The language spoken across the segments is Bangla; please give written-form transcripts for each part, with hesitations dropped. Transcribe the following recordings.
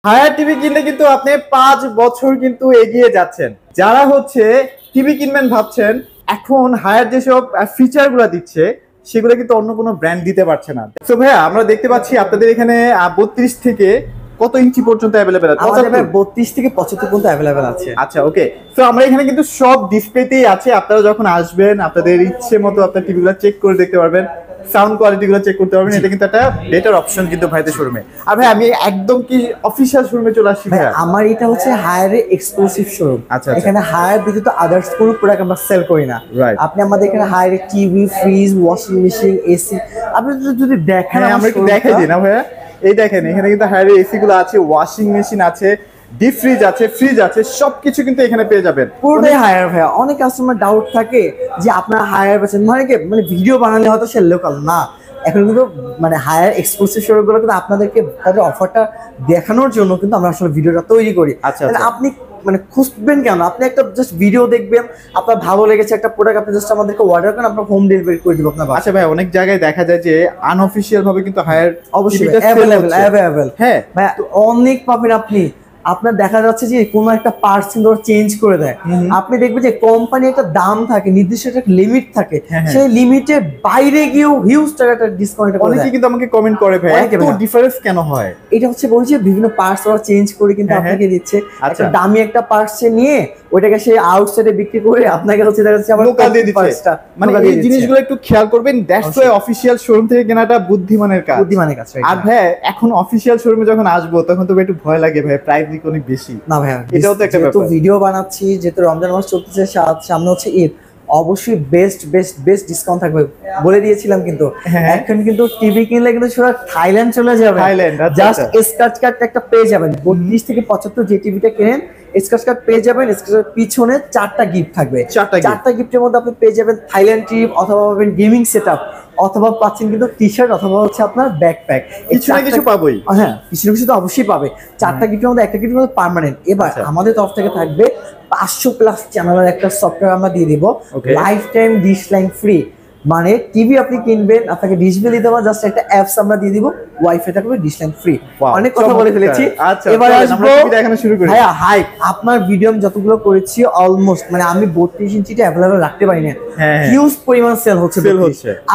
হায়ার টিভি কিনলে কিন্তু আপনি 5 বছর কিন্তু এগিয়ে যাচ্ছেন। যারা হচ্ছে টিভি কিনবেন ভাবছেন, এখন হায়ার যেসব ফিচার গুলো দিচ্ছে সেগুলো কিন্তু অন্য কোনো ব্র্যান্ড দিতে পারছে না। তো ভাইয়া আমরা দেখতে পাচ্ছি আপনাদের এখানে 32 থেকে কত ইঞ্চি পর্যন্ত অ্যাভেলেবেল আছে? আমাদের ভাই 32 থেকে 75 পর্যন্ত অ্যাভেলেবেল আছে। আচ্ছা, ওকে। তো আমরা এখানে কিন্তু সব ডিসপ্লেতেই আছে। আপনারা যখন আসবেন আপনাদের ইচ্ছে মতো আপনার টিভিগুলো চেক করে দেখতে পারবেন, সাউন্ড কোয়ালিটি গুলো চেক করতে পারবেন। এটা কিন্তু একটা বেটার অপশন কিন্তু ভাইদের শোরুমে। আর ভাই আমি একদম কি অফিশিয়াল শোরুমে চলে আসছি ভাই ভাই? আমার এটা হচ্ছে হায়ারের এক্সক্লুসিভ শোরুম। আচ্ছা। এখানে হায়ার ব্যতীত আদার্স কোনো প্রোডাক্ট আমরা সেল করি না। Right. আপনি আমাদের এখানে হায়ারের TV, fridge, washing machine, AC আপনি যদি দেখেন হ্যাঁ, আমরা একটু দেখাই দিই না ভাইয়া? এই দেখেন এখানে কিন্তু হায়ারের এসি গুলো আছে, ওয়াশিং মেশিন আছে, ডিপ ফ্রিজ আছে, ফ্রিজ আছে, সবকিছু কিন্তু এখানে পেয়ে যাবেন। পুরোটাই হায়ার ভাইয়া। অনেক কাস্টমার ডাউট থাকে যে আপনার হায়ার পাচ্ছেন মানে ভিডিও বানালে হয়তো সে লোকাল না। এখন কিন্তু মানে হায়ার এক্সক্লুসিভ শোরুমগুলো কিন্তু আপনাদেরকে তাদের অফারটা দেখানোর জন্য কিন্তু আমরা আসলে ভিডিওটা তৈরি করি। আচ্ছা। আপনি মানে খুঁজবেন কেন? আপনি একটা জাস্ট ভিডিও দেখবেন, আপনার ভালো লেগেছে একটা প্রোডাক্ট, আপনি জাস্ট আমাদেরকে অর্ডার করেন, আমরা হোম ডেলিভারি করে দিব আপনার বাসায়। আচ্ছা ভাই, অনেক জায়গায় দেখা যায় যে আনঅফিশিয়াল ভাবে কিন্তু হায়ার অবশ্যই অ্যাভেলেবল। হ্যাঁ ভাই অনেক পাবেন আপনি। আপনার দেখা যাচ্ছে যে কোনো একটা পার্টস কিন্তু ওরা চেঞ্জ করে দেয়। আপনি দেখবেন যে কোম্পানি একটা দাম থাকে, নির্দিষ্ট একটা লিমিট থাকে, সেই লিমিটের বাইরে গিয়েও হিউজ টাকা একটা ডিসকাউন্ট করে দেয়। অনেকে কিন্তু আমাকে কমেন্ট করে ভাই এত ডিফারেন্স কেন হয়? এটা হচ্ছে বলছি বিভিন্ন পার্টস ওরা চেঞ্জ করে কিন্তু আপনাকে দিচ্ছে। একটা দামি একটা পার্টস নিয়ে ওটাকে সেই আউটসাইডে বিক্রি করে আপনাকে হচ্ছে দেখা যাচ্ছে আবার লোকাল দিয়ে দিচ্ছে। মানে এই জিনিসগুলো একটু খেয়াল করবেন। দ্যাটস ওয়াই অফিশিয়াল শোরুম থেকে কেনাটা বুদ্ধিমানের কাজ। আর ভাই এখন অফিশিয়াল শোরুমে যখন আসবো তখন তো একটু ভয় লাগে ভাই, প্রাইস অনেক বেশি না ভাই। এটাও তো একটা ব্যাপার। ভিডিও বানাচ্ছি যেহেতু রমজান মাস চলতেছে, সামনে হচ্ছে ঈদ, অবশ্যই বেস্ট ডিসকাউন্ট থাকবে বলে দিয়েছিলাম। কিন্তু এখন কিন্তু টিভি কিনলে কিন্তু সেটা থাইল্যান্ড চলে যাবে। জাস্ট স্ক্র্যাচ কার্ড একটা পেয়ে যাবেন। 32 থেকে 75 যে টিভিটা কেনেন স্ক্র্যাচ কার্ড পেয়ে যাবেন। স্ক্র্যাচ পিছনে 4টা গিফট থাকবে। 4টা গিফটের মধ্যে আপনি পেয়ে যাবেন থাইল্যান্ড ট্রিপ, অথবা পাবেন গেমিং সেটআপ, অথবা পাচ্ছেন কিন্তু টি-শার্ট, অথবা হচ্ছে আপনার ব্যাকপ্যাক। কিছু না কিছু পাবোই। হ্যাঁ, কিছু না কিছু তো অবশ্যই পাবে। 4টা গিফটের মধ্যে একটা গিফটের মধ্যে পার্মানেন্ট। এবার আমাদের তরফ থেকে থাকবে 500+ চ্যানেলের একটা সফটওয়্যার আমরা দিয়ে দিব, life time dish line free. মানে টিভি আপনি কিনবেন, আপনাকে ডিশ বিল দিতে হবে, জাস্ট একটা অ্যাপস আমরা দিয়ে দিব, ওয়াইফাই থাকবে, ডিশ লাইন ফ্রি। অনেক কথা বলে ফেলেছি, এবার আসবো দেখানো শুরু করি। ভাইয়া হাই আপনার ভিডিও আমি যতগুলো করেছি অলমোস্ট মানে আমি 32 ইঞ্চিটা अवेलेबल রাখতে পারি না, হিউজ পরিমাণ সেল হচ্ছে।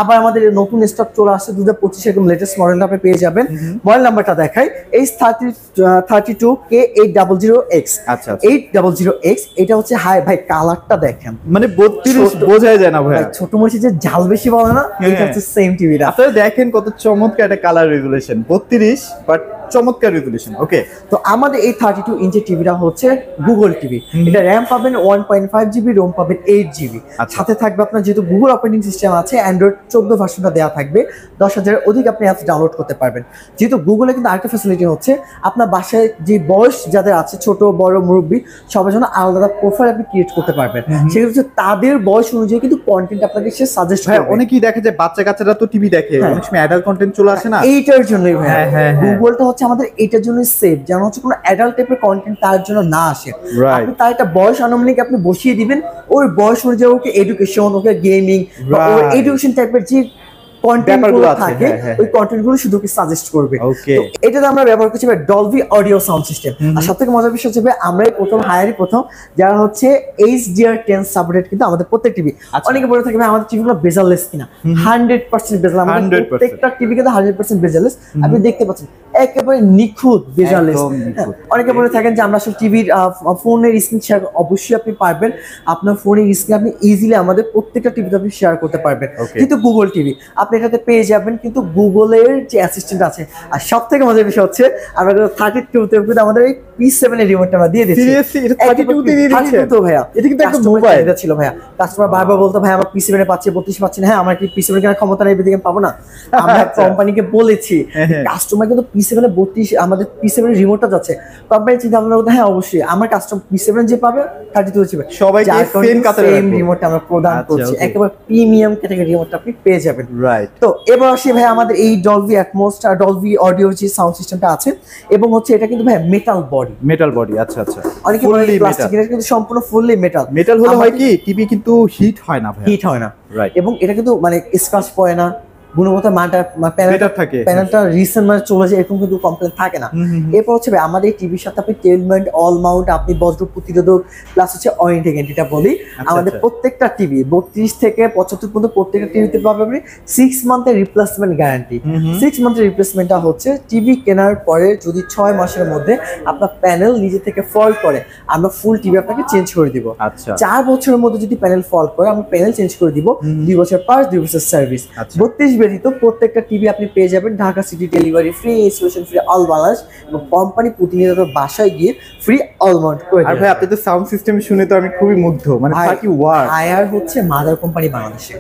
আবার আমাদের নতুন স্টক চলে আসছে 2025 একদম লেটেস্ট মডেলটা আপনি পেয়ে যাবেন। মডেল নাম্বারটা দেখাই, H32K800X। আচ্ছা 800X, এটা হচ্ছে হাই ভাই। কালারটা দেখেন, মানে 32 বোঝাই যায় না ভাই। ছোট মরিচের যে ঝাল বেশি বলে না, এটা হচ্ছে সেম টিভিটা। আপনারা দেখেন কত চমৎকার একটা কালার রেজুলেশন, 32 বাট চমৎকার রেজুলেশন। ওকে, তো আমাদের এই 32 ইঞ্চি টিভিটা হচ্ছে গুগল টিভি। এটা র্যাম পাবেন 1.5 জিবি, রোম পাবেন 8 জিবি। সাথে থাকবে আপনার যেহেতু গুগল অপারেটিং সিস্টেম আছে, অ্যান্ড্রয়েড 14 ভার্সনটা দেওয়া থাকবে। 10,000 অধিক আপনি অ্যাপস ডাউনলোড করতে পারবেন। যেহেতু গুগলে কিন্তু আরেকটা ফ্যাসিলিটি হচ্ছে, আপনার বাসায় যে বয়স যাদের আছে, ছোট বড় মুরব্বী, সবার জন্য আলাদা প্রোফাইল আপনি ক্রিয়েট করতে পারবেন। সেগুলো হচ্ছে তাদের বয়স অনুযায়ী কিন্তু কন্টেন্ট আপনাকে সে সাজেস্ট করবে। অনেকেই দেখা যায় বাচ্চা কাচ্চারা তো টিভি দেখে, অনেক সময় অ্যাডাল্ট কন্টেন্ট চলে আসে না, এইটার জন্যই ভাই গুগলটা হচ্ছে আমাদের এটার জন্য সেভ, যেন হচ্ছে কোনো অ্যাডাল্ট টাইপের কন্টেন্ট তার জন্য না আসে। আপনি তার একটা বয়স আনুমানিক আপনি বসিয়ে দিবেন, ওই বয়স অনুযায়ী ওকে এডুকেশন, ওকে গেমিং, এডুকেশন টাইপের যে কন্টেন্টগুলো থাকে ওই কন্টেন্টগুলো শুধু কি সাজেস্ট করবে। এটাতে আমরা ব্যবহার করছি ডলবি অডিও সাউন্ড সিস্টেম। আর সবথেকে মজার বিষয় হচ্ছে আমরাই প্রথম যারা হচ্ছে HDR10 সাপোর্টেড কিন্তু আমাদের প্রত্যেক টিভি। অনেকে বলে থাকে আমাদের টিভিগুলো বেজারলেস কিনা, 100% বেজার। আমাদের প্রত্যেকটা টিভি কিন্তু 100% বেজারলেস। আপনি দেখতে পাচ্ছেন একেবারে নিখুঁত বেজারলেস। অনেকে বলে থাকেন যে আমরা আসলে টিভির ফোনের স্ক্রিন শেয়ার, অবশ্যই আপনি পারবেন। আপনার ফোনের স্ক্রিন আপনি ইজিলি আমাদের প্রত্যেকটা টিভিতে আপনি শেয়ার করতে পারবেন। কিন্তু গুগল টিভি আপনি এটাতে পেয়ে যাবেন কিন্তু গুগলের যে অ্যাসিস্ট্যান্ট আছে। আর সব থেকে মজার বিষয় হচ্ছে আমরা 32তে কিন্তু আমাদের এই P7 এর রিমোটটা আমরা দিয়ে দিচ্ছি। সিরিয়াসলি এটা 32 তে দিয়ে দিচ্ছেন? তো ভাইয়া এটা কিন্তু একটা মোবাইল এটা ছিল ভাইয়া। কাস্টমার বারবার বলতো ভাই আমার P7 এ পাচ্ছি, 32 পাচ্ছি না। হ্যাঁ, আমার কি P7 কেনার ক্ষমতা নেই, এদিকে পাবো না। আমরা কোম্পানিকে বলেছি, কাস্টমার কিন্তু P7 এ 32 আমাদের P7 এর রিমোটটা যাচ্ছে। কোম্পানি চিন্তা ভাবনা করতে হ্যাঁ অবশ্যই আমার কাস্টমার P7 যে পাবে 32 পাবে, সবাইকে সেম কাতারে সেম রিমোটটা আমরা প্রদান করছি। একেবারে প্রিমিয়াম ক্যাটাগরি রিমোটটা আপনি পেয়ে যাবেন। রাইট। তো এবার আসি ভাই আমাদের এই ডলবি অ্যাটমস আর ডলবি অডিও যে সাউন্ড সিস্টেমটা আছে, এবং হচ্ছে এটা কিন্তু ভাই মেটাল বডি। আচ্ছা অনেকে বলে প্লাস্টিকের, কিন্তু সম্পূর্ণ ফুললি মেটাল হলে হয় কি টিভি কিন্তু হিট হয় না ভাই, এবং এটা কিন্তু মানে স্ক্র্যাচ পড়ে না, গুণগত মানটা Better থাকে। প্যানেলটা রিসেন্ট মানে চলে যায় এরকম কিন্তু কমপ্লেন থাকে না। এরপর হচ্ছে ভাই আমাদের এই টিভির সাথে আপনি টেল মাউন্ট, অল মাউন্ট, আপনি বজ্র প্রতিরোধক প্লাস হচ্ছে ওয়ারেন্টি গ্যারান্টিটা বলি। আমাদের প্রত্যেকটা টিভি 32 থেকে 75 পর্যন্ত প্রত্যেকটা টিভিতে পাবেন আপনি 6 মান্থের রিপ্লেসমেন্ট গ্যারান্টি। 6 মান্থের রিপ্লেসমেন্টটা হচ্ছে টিভি কেনার পরে যদি 6 মাসের মধ্যে আপনার প্যানেল নিজে থেকে ফল্ট করে আমরা ফুল টিভি আপনাকে চেঞ্জ করে দিব। আচ্ছা 4 বছরের মধ্যে যদি প্যানেল ফল্ট করে আমরা প্যানেল চেঞ্জ করে দিব, 2 বছর পার্স, 2 বছর সার্ভিস। 32 ব্যতীত প্রত্যেকটা টিভি আপনি পেয়ে যাবেন Dhaka city delivery free, installation free, all Bangladesh, এবং কোম্পানি প্রতিনিয়ত বাসায় গিয়ে ফ্রি অল মাউন্ট করে আর দেবে। ভাই আপনি তো সাউন্ড সিস্টেম শুনে তো আমি খুবই মুগ্ধ, মানে 30 ওয়াট। হায়ার হচ্ছে মাদার কোম্পানি বাংলাদেশে।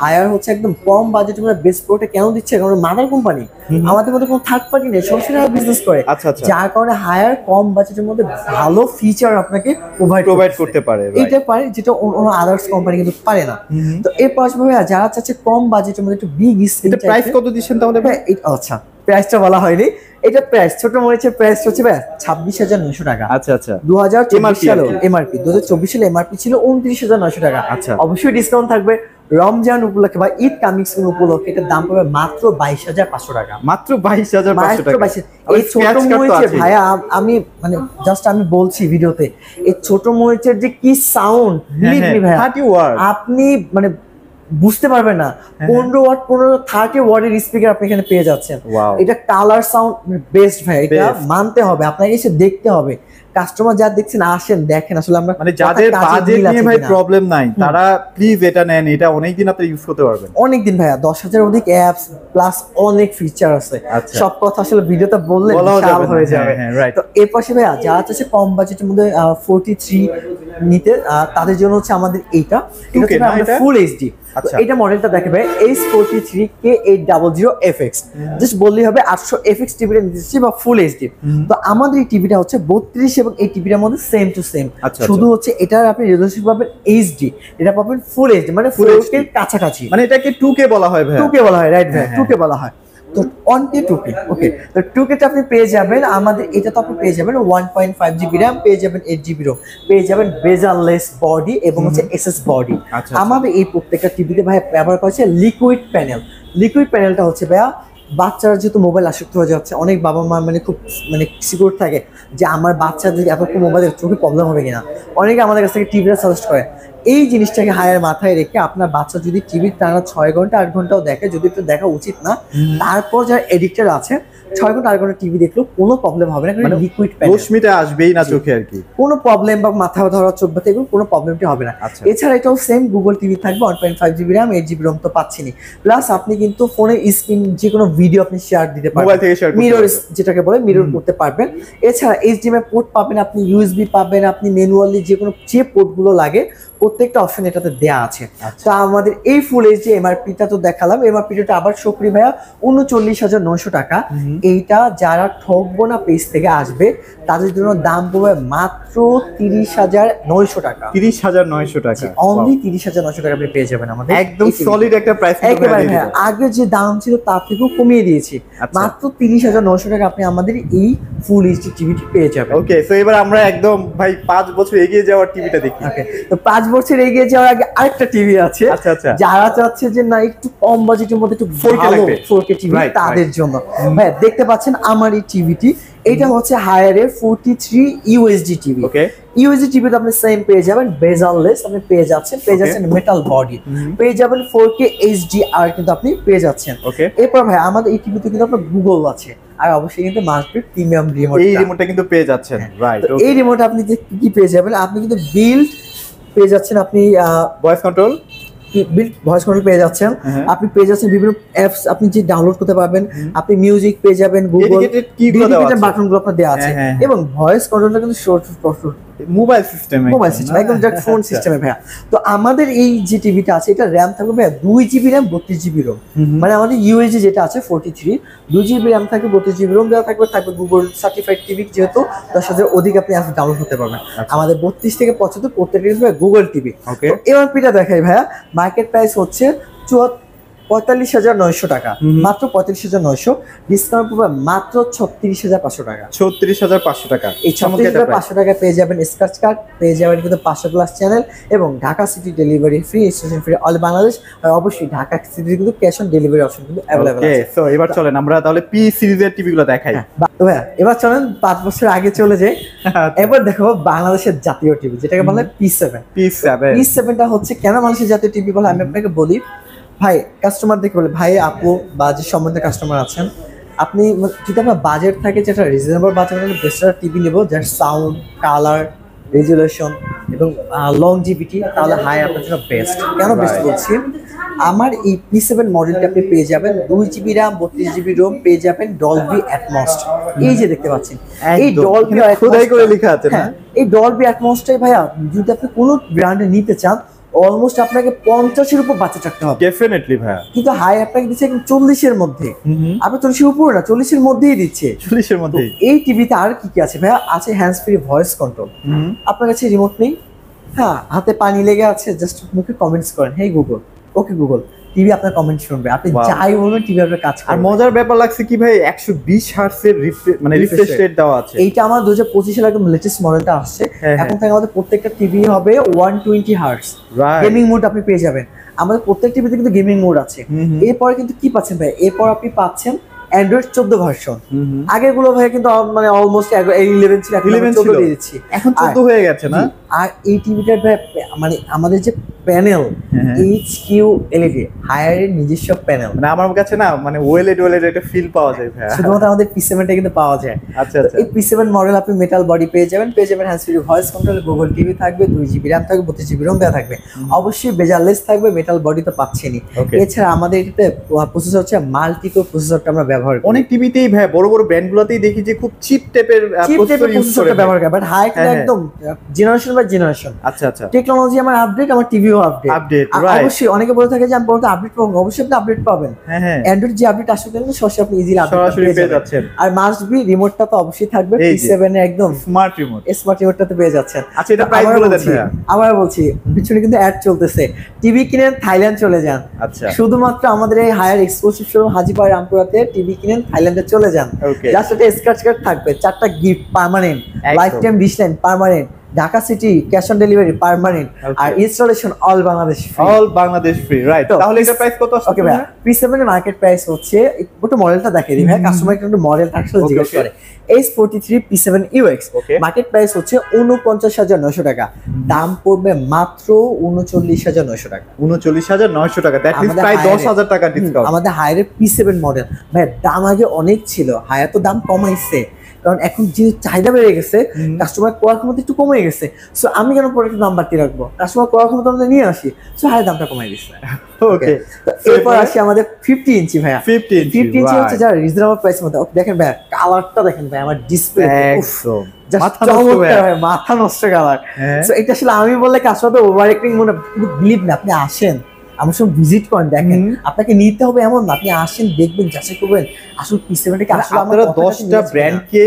হায়ার হচ্ছে একদম কম বাজেটে মানে বেস্ট প্রোডাক্ট কেন দিচ্ছে, কারণ মাদার কোম্পানি, আমাদের মধ্যে কোনো থার্ড পার্টি নেই, সরাসরি বিজনেস করে। আচ্ছা আচ্ছা, যার কারণে হায়ার কম বাজেটের মধ্যে ভালো ফিচার আপনাকে প্রোভাইড করতে পারে, এটা পারে যেটা অন্য আদার্স কোম্পানি কিন্তু পারে না। তো এর পাশাপাশি যারা চাচ্ছে কম বাজেটের মধ্যে একটু বিগ স্ক্রিন, এটা প্রাইস কত দিচ্ছেন তাহলে ভাই? আচ্ছা প্রাইসটা বলা হয়নি, এটা প্রাইস ছোট মরিচের প্রাইস হচ্ছে ভাই 26,900 টাকা। আচ্ছা আচ্ছা, 2024 সালে এমআরপি, 2024 সালে এমআরপি ছিল 29,900 টাকা। আচ্ছা, অবশ্যই ডিসকাউন্ট থাকবে রমজান উপলক্ষে বা ঈদ কামিং সুন উপলক্ষে, এটার দাম পাবে মাত্র 22,500 টাকা। মাত্র 22,500 টাকা। এই ছোট মরিচের ভাইয়া আমি মানে জাস্ট আমি বলছি ভিডিওতে, এই ছোট মরিচের যে কি সাউন্ড, বিলিভ মি ভাইয়া 30 ওয়াট আপনি মানে বুঝতে পারবেন না। 15 ওয়াট 30 ওয়াটের স্পিকার আপনি এখানে পেয়ে যাচ্ছেন। এটা কালার সাউন্ড বেস্ট ভাই, এটা মানতে হবে, আপনাকে এসে দেখতে হবে। কাস্টমার যা দেখছেন আসেন দেখেন, আসলে আমরা মানে যাদের বাজেট নিয়ে ভাই প্রবলেম নাই তারা প্লিজ এটা নেন, এটা অনেকদিন আপনি ইউজ করতে পারবেন। অনেকদিন ভাইয়া 10,000 অধিক অ্যাপস প্লাস অনেক ফিচার আছে, সব কথা আসলে ভিডিওতে বললে বিশাল হয়ে যাবে। তো এর পাশে ভাইয়া যারা চাচ্ছে কম বাজেটের মধ্যে 43 নিতে, তাদের জন্য হচ্ছে আমাদের এইটা ফুল এইচডি। এটা মডেলটা দেখে ভাই H43K800FX, জাস্ট বললেই হবে 800 FX টিভিটা নিতেছি বা ফুল এইচডি। তো আমাদের এই টিভিটা হচ্ছে 32 এবং এই টিভিটার মধ্যে সেম টু সেম, শুধু হচ্ছে এটার আপনি রেজোলিউশন পাবেন এইচডি, এটা পাবেন ফুল এইচডি মানে 4K এর কাছাকাছি। মানে এটাকে 2K বলা হয় ভাই? 2K বলা হয়, রাইট ভাই, 2K বলা হয়। তো 1K 2K, ওকে, তো 2K টা আপনি পেয়ে যাবেন আমাদের এটা, তো আপনি পেয়ে যাবেন 1.5GB RAM, পেয়ে যাবেন 8GB ROM, পেয়ে যাবেন বেজারলেস বডি এবং হচ্ছে এসএস বডি। আমাদের এই প্রত্যেকটা টিভিতে ভাই ব্যবহার করা হচ্ছে লিকুইড প্যানেল। লিকুইড প্যানেলটা হচ্ছে ভাইয়া বাচ্চারা যেহেতু মোবাইল আসক্ত হয়ে যাচ্ছে, অনেক বাবা মা মানে খুব মানে সিকিউর থাকে যে আমার বাচ্চা যদি এতক্ষণ মোবাইলের চোখে প্রবলেম হবে কিনা, অনেকে আমাদের কাছ থেকে টিভিটা সাজেস্ট করে। এই জিনিসটাকে হায়ার মাথায় রেখে আপনার বাচ্চা যদি টিভির টানা 6 ঘন্টা 8 ঘন্টাও দেখে, যদি একটু দেখা উচিত না, তারপর যারা এডিক্টেড আছে 6 ঘন্টা 8 ঘন্টা টিভি দেখলেও কোনো প্রবলেম হবে না, কারণ লিকুইড প্যানেল, রশ্মিটা আসবেই না চোখে আর কি, কোনো প্রবলেম বা মাথা ধরা চোখ ব্যথা এগুলো কোনো প্রবলেমটি হবে না। এছাড়া এটাও সেম গুগল টিভি থাকবে, 1.5GB RAM 8GB ROM তো পাচ্ছিনি, প্লাস আপনি কিন্তু ফোনের স্ক্রিন যে কোনো ভিডিও আপনি শেয়ার দিতে পারবেন, মোবাইল থেকে শেয়ার মিরর যেটাকে বলে মিরর করতে পারবেন। এছাড়া HDMI পোর্ট পাবেন, আপনি USB পাবেন, আপনি ম্যানুয়ালি যে কোনো যে পোর্টগুলো লাগে প্রত্যেকটা অপশন এটাতে দেয়া আছে। তো আমাদের এই ফুল এইচডি এমআরপিটা তো দেখালাম, এমআরপিটা আবার সক্রি ভাইয়া 39,900 টাকা। এইটা যারা ঠকবো না পেজ থেকে আসবে তাদের জন্য দাম পড়বে মাত্র 30,900 টাকা। 30,900 টাকা, অনলি 30,900 টাকা আপনি পেয়ে যাবেন আমাদের, একদম সলিড একটা প্রাইস। একেবারে হ্যাঁ, আগে যে দাম ছিল তার থেকেও কমিয়ে দিয়েছি, মাত্র 30,900 টাকা আপনি আমাদের এই ফুল এইচডি টিভিটি পেয়ে যাবেন। ওকে, সো এবার আমরা একদম ভাই 5 বছর এগিয়ে যাওয়ার টিভিটা দেখি। ওকে, তো 5 বছর এগিয়ে যাওয়ার আগে আরেকটা টিভি আছে, যারা চাচ্ছে যে না একটু কম বাজেটের মধ্যে একটু 4K টিভি, তাদের জন্য ভাই দেখতে পাচ্ছেন আমার এই টিভিটি, এটা হচ্ছে হায়ারের 43 ইউএসডি টিভি। ইউএসডি টিভিতে আপনি সেম পেয়ে যাবেন বেজারলেস, আপনি পেয়ে যাচ্ছেন মেটাল বডি, পেয়ে যাবেন 4K HDR কিন্তু আপনি পেয়ে যাচ্ছেন। এরপর ভাই আমাদের এই টিভিতে কিন্তু আপনার গুগল আছে, আর অবশ্যই কিন্তু মাস্ট বি প্রিমিয়াম রিমোট, এই রিমোটটা কিন্তু পেয়ে যাচ্ছেন, রাইট? এই রিমোট আপনি কি পেয়ে যাবেন, আপনি কিন্তু বিল্ড পেয়ে যাচ্ছেন, আপনি ভয়েস কন্ট্রোল পেয়ে যাচ্ছেন, আপনি পেয়ে যাচ্ছেন বিভিন্ন অ্যাপস আপনি যে ডাউনলোড করতে পারবেন, আপনি মিউজিক পেয়ে যাবেন, গুগল বাটনগুলো আপনার দেওয়া আছে, এবং ভয়েস কন্ট্রোলটা কিন্তু মোবাইল সিস্টেম একদম জাস্ট ফোন সিস্টেমে ভাইয়া। তো আমাদের এই যে টিভিটা আছে এটা র্যাম থাকবে ভাইয়া 2GB RAM 32GB ROM, মানে আমাদের ইউএসডি যেটা আছে 43 2GB RAM থাকবে 32GB ROM দেওয়া থাকবে গুগল সার্টিফাইড টিভি, যেহেতু 10,000 অধিক আপনি অ্যাপ ডাউনলোড করতে পারবেন। আমাদের 32 থেকে 75 প্রত্যেকটা গুগল টিভি। এমআরপিটা দেখাই ভাইয়া, মার্কেট প্রাইস হচ্ছে 45,900 টাকা, মাত্র 45,900, ডিসকাউন্ট পড়বে মাত্র 36,500 টাকা। 36,500 টাকা। এই 36,500 টাকা পেয়ে যাবেন স্ক্র্যাচ কার্ড, পেয়ে যাবেন কিন্তু 500+ চ্যানেল এবং Dhaka city delivery free, station free all Bangladesh. আর অবশ্যই ঢাকা সিটি কিন্তু ক্যাশ অন ডেলিভারি অপশন কিন্তু অ্যাভেলেবল আছে। সো এবার চলেন আমরা তাহলে পি সিরিজের টিভি গুলো দেখাই। ভাইয়া এবার চলেন 5 বছর আগে চলে যাই। এবার দেখো বাংলাদেশের জাতীয় টিভি যেটাকে বলে P7। P7টা হচ্ছে কেন বাংলাদেশের জাতীয় টিভি বলে আমি আপনাকে বলি। ভাই কাস্টমার দেখে বলে, ভাই আপু বা যে সম্বন্ধে কাস্টমার আছেন, আপনি যদি আপনার বাজেট থাকে যেটা রিজনেবল বাজেটের বেস্ট টিভি নেব, যার সাউন্ড, কালার, রেজুলেশন এবং লংজিভিটি, তাহলে হাই আপনার জন্য বেস্ট। কেন বেস্ট বলছি, আমার এই P7 মডেলটা আপনি পেয়ে যাবেন 2GB RAM 32GB ROM, পেয়ে যাবেন ডলবি অ্যাটমস। এই যে দেখতে পাচ্ছেন এই ডলবি খোদাই করে লেখা আছে না, এই ডলবি অ্যাটমসটাই ভাইয়া যদি আপনি কোনো ব্র্যান্ডে নিতে চান অলমোস্ট আপনাকে 50-এর উপর বাঁচে থাকতে হবে ডেফিনেটলি ভাইয়া। কিন্তু হাই আপনাকে দিচ্ছে 40-এর মধ্যে, আপনি 40-এর উপরে না 40-এর মধ্যেই দিচ্ছে। 40-এর মধ্যে এই টিভিতে আর কি কি আছে ভাইয়া? আছে হ্যান্ডস ফ্রি ভয়েস কন্ট্রোল, আপনার কাছে রিমোট নেই, হ্যাঁ হাতে পানি লেগে আছে, জাস্ট মুখে কমেন্টস করেন, হেই গুগল, ওকে গুগল, টিভি আপনার কমেন্ট শুনবে, আপনি যাই বলবেন টিভি আপনার কাজ করবে। আর মজার ব্যাপার লাগছে কি ভাই, 120 হার্টজের মানে রিফ্রেশ রেট দেওয়া আছে। এইটা আমার 2025 সালে একদম লেটেস্ট মডেলটা আসছে। এখন থেকে আমাদের প্রত্যেকটা টিভি হবে 120 হার্টজ, গেমিং মোড আপনি পেয়ে যাবেন। আমাদের প্রত্যেক টিভিতে কিন্তু গেমিং মোড আছে। এরপরে কিন্তু কি পাচ্ছেন ভাই, এরপর আপনি পাচ্ছেন অ্যান্ড্রয়েড 14 ভার্সন। আগের গুলো ভাই কিন্তু মানে অলমোস্ট 11 ছিল, 11 ছিল দিয়ে দিচ্ছি, এখন 14 হয়ে গেছে না। আর এই টিভিটার মানে আমাদের যে প্যানেল HQ LED হায়ারের নিজস্ব প্যানেল, মানে আমার কাছে না মানে ওএলইডি একটা ফিল পাওয়া যায় ভাই, শুধুমাত্র আমাদের P7টা কিন্তু পাওয়া যায়। আচ্ছা আচ্ছা। এই P7 মডেল আপনি মেটাল বডি পেয়ে যাবেন hands free voice control, Google TV থাকবে, 2GB RAM থাকবে, 32GB ROM দেওয়া থাকবে, অবশ্যই বেজারলেস থাকবে, মেটাল বডি তো পাচ্ছেনই। এছাড়া আমাদের এটাতে প্রসেসর হচ্ছে মাল্টিকোর প্রসেসরটা আমরা ব্যবহার করি। অনেক টিভিতেই ভাই বড় বড় ব্র্যান্ডগুলোতেই দেখি যে খুব চিপ টাইপের প্রসেসরটা ব্যবহার করে, বাট হাই কিন্তু একদম জেনারেশন বাই জেনারেশন। আচ্ছা আচ্ছা। টেকনোলজি আমার আপডেট, আমার টিভিও আপডেট। অবশ্যই অনেকে বলে থাকে যে আমি বলতে আপডেট পাবো, অবশ্যই আপনি আপডেট পাবেন। অ্যান্ড্রয়েড যে আপডেট আসবে না সরাসরি আপনি ইজিলি আপডেট পেয়ে যাচ্ছেন। আর মাস্ট বি রিমোটটা তো অবশ্যই থাকবে, P7 এর একদম স্মার্ট রিমোটটাতে পেয়ে যাচ্ছেন। আচ্ছা এটা প্রাইস বলে দেন ভাইয়া। আবার বলছি পিছনে কিন্তু অ্যাড চলতেছে, টিভি কিনেন থাইল্যান্ড চলে যান। আচ্ছা শুধুমাত্র আমাদের এই হায়ার এক্সক্লুসিভ শোরুম হাজীপাড়া রামপুরাতে টিভি কিনেন থাইল্যান্ডে চলে যান, জাস্ট একটা স্ক্র্যাচ কার্ড থাকবে, 4টা gift permanent, life time dish line permanent, Dhaka city cash on delivery permanent, আর installation all Bangladesh free. Right, তাহলে এটা প্রাইস কত আসছে? ওকে ভাই, P7 এর মার্কেট প্রাইস হচ্ছে, একটু মডেলটা দেখিয়ে দিই ভাই, কাস্টমার একটু মডেলটা আসলে জিজ্ঞেস করে। S43 P7 UX market price হচ্ছে 49,900 টাকা, দাম পড়বে মাত্র 39,900 টাকা। 39,900 টাকা, দ্যাট মিন্স প্রায় 10,000 টাকা ডিসকাউন্ট। আমাদের হায়ারের P7 মডেল ভাই দাম আগে অনেক ছিল, হায়ার তো দাম কমাইছে, কারণ এখন যে চাহিদা বেড়ে গেছে, কাস্টমার করার ক্ষমতা একটু কমে গেছে। সো আমি কেন প্রোডাক্টের দাম বাড়তি রাখবো, কাস্টমার করার ক্ষমতা আমাদের নিয়ে আসি, সো হায়ার দামটা কমাই দিচ্ছে। ওকে, এরপর আসি আমাদের 50 ইঞ্চি ভাইয়া। 50 ইঞ্চি হচ্ছে যারা রিজনেবল প্রাইসের মধ্যে। দেখেন ভাইয়া কালারটা দেখেন ভাই, আমার ডিসপ্লে একদম মাথা নষ্ট কালার। সো এটা আসলে আমি বললে কাস্টমার তো ওভার অ্যাক্টিং মনে, কিন্তু বিলিভ না, আপনি আসেন আমার সঙ্গে ভিজিট করেন, দেখেন আপনাকে নিতে হবে এমন না, আপনি আসেন দেখবেন যাচাই করবেন আসলে P7টা আসলে। আপনারা 10টা ব্র্যান্ডকে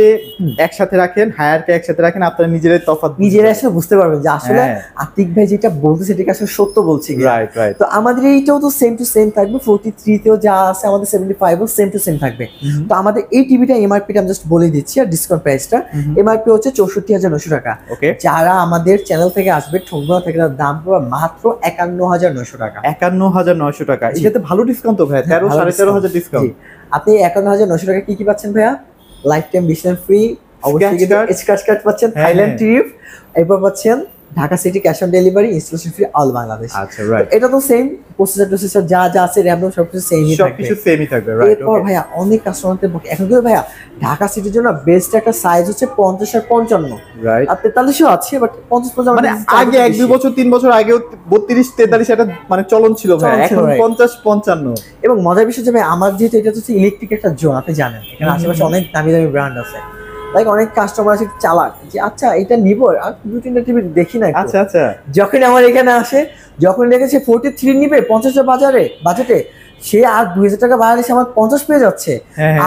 একসাথে রাখেন, হায়ারকে একসাথে রাখেন, আপনারা নিজেরাই তফাৎ নিজেরাই আসলে বুঝতে পারবেন যে আসলে আতিক ভাই যেটা বলতেছে সেটা আসলে সত্য বলছে কি। রাইট। তো আমাদের এইটাও তো সেম টু সেম থাকবে, 43 তেও যা আছে আমাদের 75 ও সেম টু সেম থাকবে। তো আমাদের এই টিভিটা এমআরপিটা আমি জাস্ট বলে দিচ্ছি, আর ডিসকাউন্ট প্রাইসটা এমআরপি হচ্ছে 64,900 টাকা। যারা আমাদের চ্যানেল থেকে আসবে ঠোকনা থেকে তার দাম পাবে মাত্র 51,900 টাকা। 51,900 টাকা, এটাতে ভালো ডিসকাউন্ট তো ভাই, 13,500 ডিসকাউন্ট। আপনি 51,900 টাকা কি কি পাচ্ছেন ভাইয়া? Life time dish line free, অবশ্যই স্ক্র্যাচ কার্ড পাচ্ছেন, থাইল্যান্ড ট্রিপ, এরপর পাচ্ছেন Dhaka city cash on delivery, installation free all Bangladesh. আচ্ছা রাইট, এটা তো সেম প্রসেসর যা যা আছে, র‍্যাম সবকিছু সেমই থাকবে। রাইট। এরপর ভাইয়া অনেক কাস্টমারদের এখন কিন্তু ভাইয়া ঢাকা সিটির জন্য বেস্ট একটা সাইজ হচ্ছে 50 আর 55। রাইট, আর 43ও আছে, বাট 50 মানে আগে 1-2 বছর 3 বছর আগেও 32-43 এটা মানে চলন ছিল ভাই, এখন 50-55। এবং মজার বিষয় যে ভাই আমার যেহেতু এটা হচ্ছে ইলেকট্রিক একটা জোন, আপনি জানেন এখানে আশেপাশে অনেক দামি দামি ব্র্যান্ড আছে, লাইক অনেক কাস্টমার আছে চালাক যে আচ্ছা এটা নিব, আর 2-3টা টিভি দেখি না। আচ্ছা আচ্ছা, যখন আমার এখানে আসে, যখন দেখেছে 43 নিবে 50 বাজারে বাজেটে, সে আর 2000 টাকা বাড়ালে সে আমার 50 পেয়ে যাচ্ছে,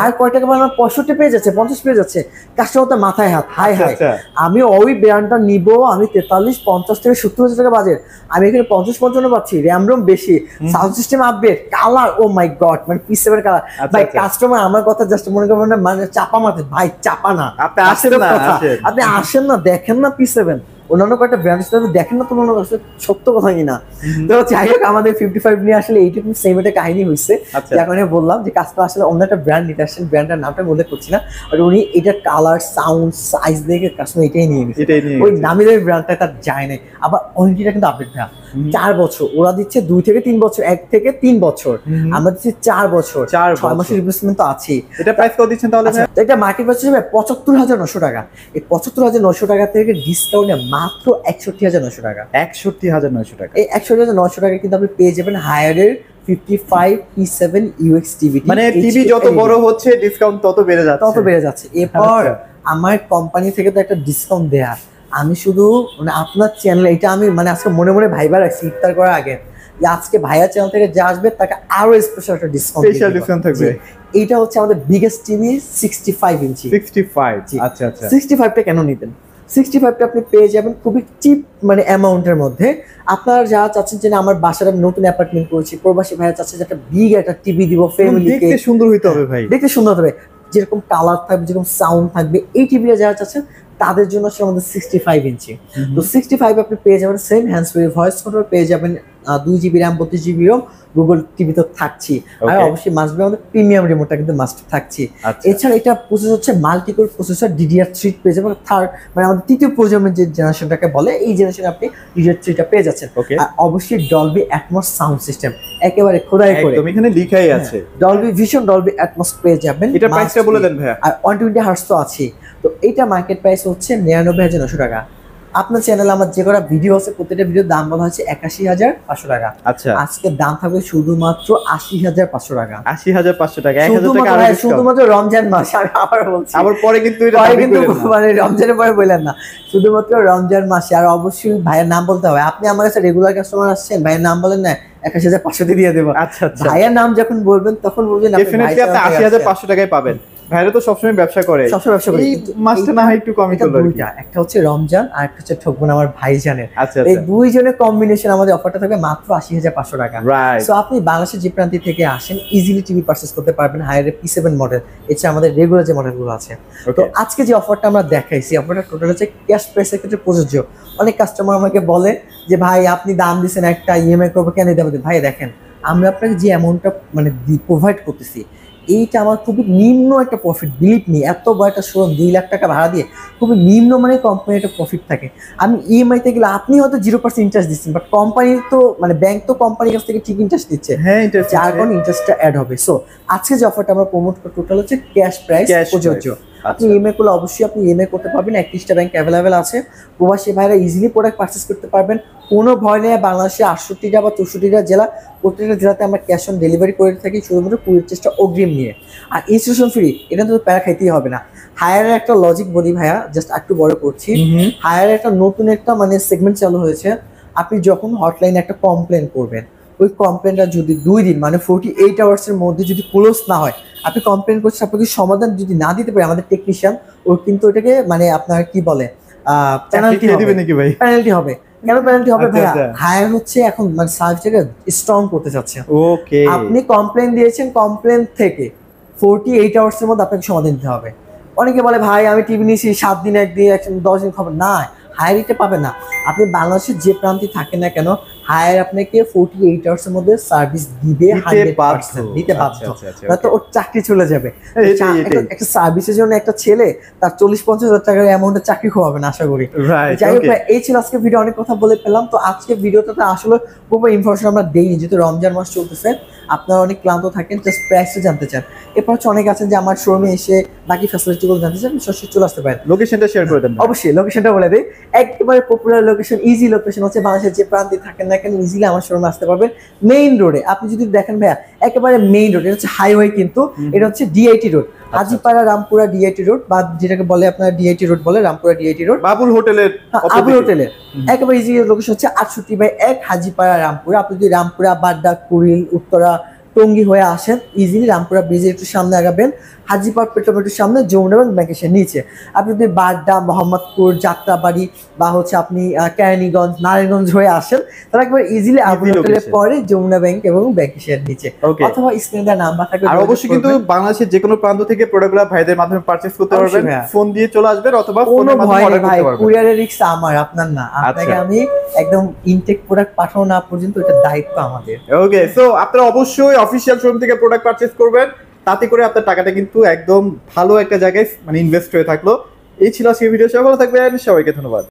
আর কয় টাকা বাড়ালে 65 পেয়ে যাচ্ছে, 50 পেয়ে যাচ্ছে। কাস্টমার তো মাথায় হাত, হাই হাই, আমি ওই ব্র্যান্ডটা নিব, আমি 43, 50 থেকে 70,000 টাকা বাজেট, আমি এখানে 50-55 পাচ্ছি, র্যাম রোম বেশি, সাউন্ড সিস্টেম আপডেট, কালার, ও মাই গড, মানে P7 কালার। ভাই কাস্টমার আমার কথা জাস্ট মনে করবেন না মানে চাপা মারতে, ভাই চাপা না, আপনি আসেন না, আপনি আসেন না, দেখেন না P7, অন্যান্য কয়েকটা ব্র্যান্ড হিসেবে দেখেন না, তো মনে করছে সত্য কথা কিনা। তো যাই হোক, আমাদের 55 নিয়ে আসলে এইটুকু সেম একটা কাহিনী হয়েছে। এখন বললাম যে কাস্টমার আসলে অন্য একটা ব্র্যান্ড নিতে আসছেন, ব্র্যান্ডের নামটা উল্লেখ করছি না, আর উনি এটার কালার, সাউন্ড, সাইজ দেখে কাস্টমার এটাই নিয়ে নিচ্ছে, ওই নামি দামি ব্র্যান্ডটা তার যায় নাই। আবার ওয়ারেন্টিটা কিন্তু আপডেট না, 4 বছর, ওরা দিচ্ছে 2 থেকে 3 বছর, 1 থেকে 3 বছর, আমরা দিচ্ছি 4 বছর, 6 মাসের রিপ্লেসমেন্ট তো আছে। এটা প্রাইস কত দিচ্ছেন তাহলে? এটা মার্কেট প্রাইস হিসেবে 75,900 টাকা। এই 75,900 টাকা থেকে ডিসকাউন্টে মাত্র 61,900 টাকা। 61,900 টাকা। এই 61,900 টাকা কিন্তু আপনি পেয়ে যাবেন হায়ারের 55 P7 UX টিভি। মানে টিভি যত বড় হচ্ছে ডিসকাউন্ট তত বেড়ে যাচ্ছে। এরপর আমার কোম্পানি থেকে তো একটা ডিসকাউন্ট দেয়া, আমি শুধু মানে আপনার চ্যানেল, এটা আমি মানে আজকে মনে মনে ভাইবার রাখছি ইফতার করার আগে, যে আজকে ভাইয়া চ্যানেল থেকে যে আসবে তাকে আরো স্পেশাল একটা ডিসকাউন্ট থাকবে। এটা হচ্ছে আমাদের বিগেস্ট টিভি, 65 ইঞ্চি। 65, আচ্ছা আচ্ছা। 65টা কেন নিতেন? 65টা আপনি পেয়ে যাবেন খুবই চিপ মানে অ্যামাউন্টের মধ্যে। আপনারা যারা চাচ্ছেন যে আমার বাসার নতুন অ্যাপার্টমেন্ট করেছি, প্রবাসী ভাইয়া চাচ্ছে যে একটা বিগ একটা টিভি দিব ফ্যামিলিকে, দেখতে সুন্দর হইতে হবে ভাই, দেখতে সুন্দর হবে, যেরকম কালার থাকবে, যেরকম সাউন্ড থাকবে, এই টিভিটা যারা চাচ্ছেন তাদের জন্য হচ্ছে আমাদের 65 ইঞ্চি। তো 65 আপনি পেয়ে যাবেন same hands free voice control, পেয়ে যাবেন 2 GB RAM, 32 GB ROM, Google TV তো থাকছি, আর অবশ্যই মাস্ট বি আমাদের প্রিমিয়াম রিমোটটা কিন্তু মাস্ট থাকছি। এছাড়া এটা প্রসেসর হচ্ছে মাল্টিকোর প্রসেসর, DDR3 পেয়ে যাবেন, থার্ড মানে আমাদের তৃতীয় প্রজন্মের যে জেনারেশনটাকে বলে, এই জেনারেশনে আপনি DDR3টা পেয়ে যাচ্ছেন। আর অবশ্যই ডলবি অ্যাটমস সাউন্ড সিস্টেম, একেবারে খোদাই করে একদম এখানে লেখাই আছে, ডলবি ভিশন, ডলবি অ্যাটমস পেয়ে যাবেন। এটা প্রাইসটা বলে দেন ভাইয়া। আর 120 হার্টজ তো আছে। তো এটা মার্কেট প্রাইস হচ্ছে 99,900 টাকা। আপনার চ্যানেলে আমার যে কটা ভিডিও আছে প্রত্যেকটা ভিডিওর দাম বলা হচ্ছে 81,500 টাকা। আচ্ছা, আজকে দাম থাকবে শুধুমাত্র 80,500 টাকা। 80,500 টাকা, 1000 টাকা আর ডিসকাউন্ট শুধুমাত্র রমজান মাস। আমি আবার বলছি, আবার পরে কিন্তু এটা মানে রমজানের পরে বললেন না, শুধুমাত্র রমজান মাসে। আর অবশ্যই ভাইয়ের নাম বলতে হবে, আপনি আমার কাছে রেগুলার কাস্টমার আসছেন, ভাইয়ের নাম বলেন না, 81,500 দিয়ে দেবো। আচ্ছা আচ্ছা, ভাইয়ের নাম যখন বলবেন তখন বলবেন ডেফিনেটলি আপনি 80,500 টাকায় পাবেন। ভাইরা তো সবসময় ব্যবসা করে, এই মাসটা না হয় একটু কমই করলো। একটা হচ্ছে রমজান আর একটা হচ্ছে ঠকবো আমার ভাইজানের। আচ্ছা, এই দুইজনের কম্বিনেশন আমাদের অফারটা থাকবে মাত্র 80,500 টাকা। সো আপনি বাংলাদেশের যে প্রান্তি থেকে আসেন ইজিলি টিভি পারচেজ করতে পারবেন হায়ার P7 মডেল, এছাড়া আমাদের রেগুলার যে মডেলগুলো আছে। তো আজকে যে অফারটা আমরা দেখাইছি, অফারটা টোটাল হচ্ছে ক্যাশ প্রাইসের ক্ষেত্রে প্রযোজ্য। অনেক কাস্টমার আমাকে বলে যে ভাই আপনি দাম দিচ্ছেন একটা, ইএমআই করবো কেন দেবো? ভাই দেখেন, আমরা আপনাকে যে অ্যামাউন্টটা মানে প্রোভাইড করতেছি, এইটা আমার খুবই নিম্ন একটা প্রফিট। বিলিভ মি, এত বড় একটা শোরুম 2 লাখ টাকা ভাড়া দিয়ে খুবই নিম্ন মানে কোম্পানির একটা প্রফিট থাকে। আমি ইএমআইতে গেলে আপনি হয়তো 0% ইন্টারেস্ট দিচ্ছেন, বাট কোম্পানি তো মানে ব্যাংক তো কোম্পানির কাছ থেকে ঠিক ইন্টারেস্ট দিচ্ছে, যার কারণে ইন্টারেস্টটা অ্যাড হবে। সো আজকে যে অফারটা আমরা প্রমোট করি টোটাল হচ্ছে ক্যাশ প্রাইস প্রযোজ্য। আপনি ইএমআই করলে অবশ্যই আপনি ইএমআই করতে পারবেন, 31টা ব্যাংক অ্যাভেলেবেল আছে। প্রবাসী ভাইরা ইজিলি প্রোডাক্ট পারচেস করতে পারবেন, কোনো ভয় নেই। বাংলাদেশে 68টা বা 64টা জেলা, প্রত্যেকটা জেলাতে আমরা ক্যাশ অন ডেলিভারি করে থাকি, শুধুমাত্র 20 অগ্রিম নিয়ে। আর ইনস্টলেশন ফ্রি, এটা তো প্যারা খাইতেই হবে না। হায়ারের একটা লজিক বলি ভাইয়া, জাস্ট একটু বড় করছি। হায়ারের একটা নতুন একটা মানে সেগমেন্ট চালু হয়েছে, আপনি যখন হটলাইনে একটা কমপ্লেন করবেন, ওই কমপ্লেনটা যদি 2 দিন মানে 48 আওয়ার্সের মধ্যে যদি ক্লোজ না হয়, আপনি কমপ্লেন করছেন, আপনাকে সমাধান যদি না দিতে পারে আমাদের টেকনিশিয়ান, ও কিন্তু ওটাকে মানে আপনার কি বলে পেনাল্টি হবে নাকি ভাই? পেনাল্টি হবে। কেন পেনাল্টি হবে ভাইয়া? হায়ার হচ্ছে এখন মানে সার্ভিসটাকে স্ট্রং করতে চাচ্ছে। ওকে, আপনি কমপ্লেন দিয়েছেন, কমপ্লেন থেকে 48 আওয়ার্সের মধ্যে আপনাকে সমাধান দিতে হবে। অনেকে বলে ভাই আমি টিভি নিয়েছি 7 দিন, 1 দিন, 10 দিন, খবর না, হায়ার এটা পাবেন না। আপনি বাংলাদেশের যে প্রান্তে থাকেন না কেন, হায়ার আপনাকে 48 আওয়ার্সের মধ্যে সার্ভিস দিবে, 100% দিতে বাধ্য, নয়তো ওর চাকরি চলে যাবে। একটা সার্ভিসের জন্য একটা ছেলে তার 40-50 হাজার টাকার অ্যামাউন্টে চাকরি খোয়াবে না আশা করি। যাই হোক, এই ছিল আজকে ভিডিও, অনেক কথা বলে পেলাম। তো আজকে ভিডিওটাতে আসলে কোনো ইনফরমেশন আমরা দেইনি, যেহেতু রমজান মাস চলতেছে, আপনারা অনেক ক্লান্ত থাকেন, জাস্ট প্রাইসটা জানতে চান। এরপর হচ্ছে অনেক আছেন যে আমার শোরুমে এসে বাকি ফ্যাসিলিটিগুলো জানতে চান, সরাসরি চলে আসতে পারেন। লোকেশনটা শেয়ার করে দেন। অবশ্যই লোকেশনটা বলে দিই, একেবারে পপুলার লোকেশন, ইজি লোকেশন হচ্ছে বাংলাদেশের যে প্রান্তে থাকেন না কেন ইজিলি আমার শোরুমে আসতে পারবেন। মেইন রোডে, আপনি যদি দেখেন ভাইয়া একেবারে মেইন রোড, এটা হচ্ছে হাইওয়ে, কিন্তু এটা হচ্ছে DIT road, Hajipara Rampura DIT road, বা যেটাকে বলে আপনার ডিআইটি রোড বলে, রামপুরা ডিআইটি রোড, বাবুল হোটেলের একেবারে ইজি লোকেশন হচ্ছে 68/1 হাজিপাড়া রামপুরা। আপনি যদি রামপুরা, বাড্ডা, কুড়িল, উত্তরা, টঙ্গী হয়ে আসেন, ইজিলি রামপুরা ব্রিজের একটু সামনে আগাবেন, হাজিপাড় পেট্রোপেটের সামনে যমুনা ব্যাংক ব্যাংকের নিচে। আপনি যদি বাড্ডা, মোহাম্মদপুর, যাত্রাবাড়ি বা হচ্ছে আপনি কেরানীগঞ্জ, নারায়ণগঞ্জ হয়ে আসেন, তাহলে একবার ইজিলি আবু হোটেলের location। পরে যমুনা ব্যাংক এবং ব্যাংকের নিচে, Okay। অথবা স্ক্রিনে দেওয়া নাম্বার থাকবে। আর অবশ্যই কিন্তু বাংলাদেশের যে কোনো প্রান্ত থেকে প্রোডাক্টগুলো ভাইদের মাধ্যমে পারচেজ করতে অবশ্যই পারবেন, ভাইয়া। ফোন দিয়ে চলে আসবেন অথবা কোনো ফোনের মাধ্যমে ভয় নেই অর্ডার ভাই, করতে পারবেন। কুরিয়ারের রিস্ক আমার, আপনার না। আপনাকে আচ্ছা। আমি একদম ইনটেক প্রোডাক্ট পাঠানো না পর্যন্ত এটা দায়িত্ব আমাদের। ওকে, সো আপনারা অবশ্যই অফিশিয়াল শোরুম থেকে প্রোডাক্ট পারচেজ করবেন, তাতে করে আপনার টাকাটা কিন্তু একদম ভালো একটা জায়গায় মানে ইনভেস্ট হয়ে থাকলো। এই ছিল আজকের ভিডিও, সকলে থাকবেন, সবাইকে ধন্যবাদ।